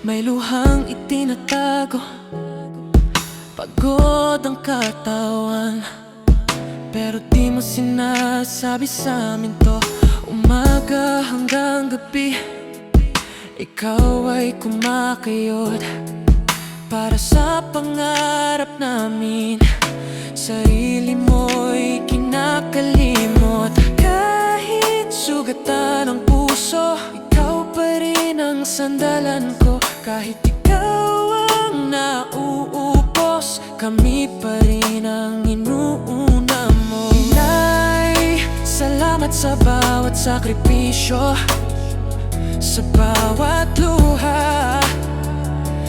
may luhang itinatago. Pagod ang katawan, pero di mo sinasabi sa amin to. Umaga hanggang gabi, ikaw ay kumakayod para sa pangarap namin. Sarili mo'y kinakalimot. Kahit sugatan ang puso, ikaw pa rin ang sandalan ko. Kahit ikaw ang nauupos, kami pa rin ang inuuna mo. Inay, salamat sa bawat sakripisyo, sa bawat luha,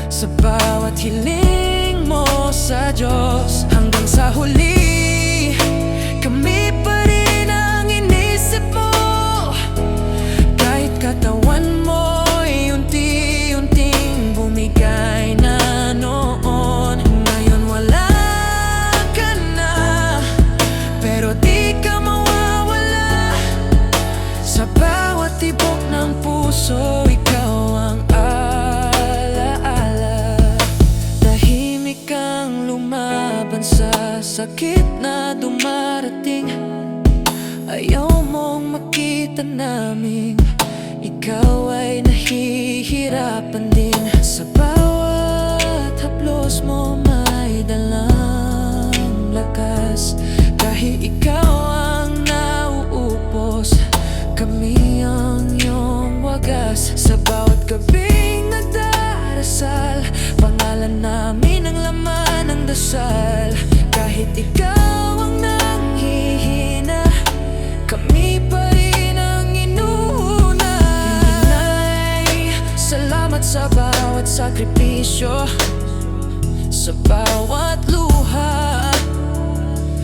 sa bawat hiling mo sa Diyos. Hanggang sa huli, kami pa rin ang inisip mo. Kahit katawan mo'y unti-unting bumigay na noon. Ngayon wala ka na, pero di ka mawawala. Sa bawat tibok ng puso, ikaw ang alaala. Tahimik kang lumaban sa sakit na dumarating. Ayaw mong makita namin ikaw ay nahihirapan din. Sa bawat haplos mo may dalang lakas. Kahit ikaw ang nauupos, kami ang iyong wagas. Sa bawat gabing nagdarasal, pangalan namin ang laman ng dasal. Kahit ikaw ang nanghihina, kami pa rin ang inuuna. Inay, salamat sa bawat sakripisyo, sa bawat luha,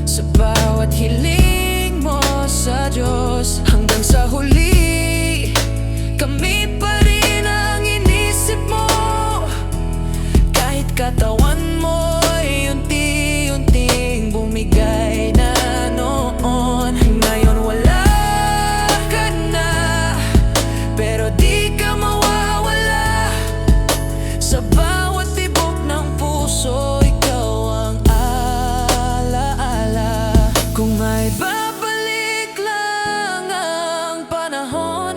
sa bawat hiling mo sa Diyos. Hanggang sa huli, kami pa rin ang inisip mo. Kahit katawan mo'y unti-unting bumigay na noon. Ngayon wala ka na, pero di ka mawawala. Sa bawat tibok ng puso, ikaw ang alaala. Kung may babalik lang ang panahon,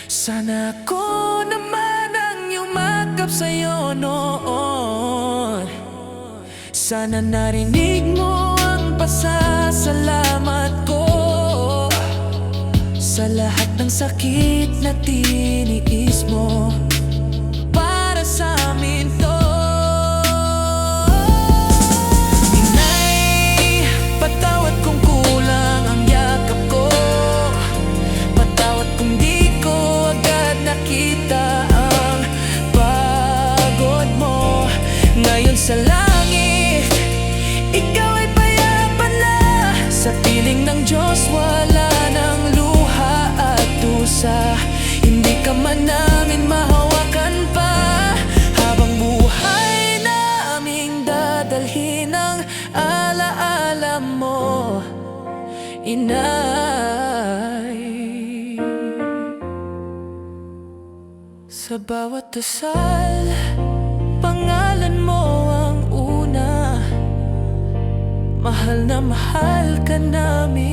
sana ako naman ang yumakap sa'yo noon. Sana narinig mo ang pasasalamat ko sa lahat ng sakit na tiniis mo. Para sa amin to. Inay, patawad kung kulang ang yakap ko. Patawad kung di ko agad nakita ang pagod mo. Ngayon sa langit, ikaw ay payapa na. Sa piling ng Diyos wala nang luha at dusa. Hindi ka man namin mahawakan pa, habang buhay naming dadalhin ang alaala mo, Inay. Sa bawat dasal, pangalan mo ang una. Mahal na mahal ka namin.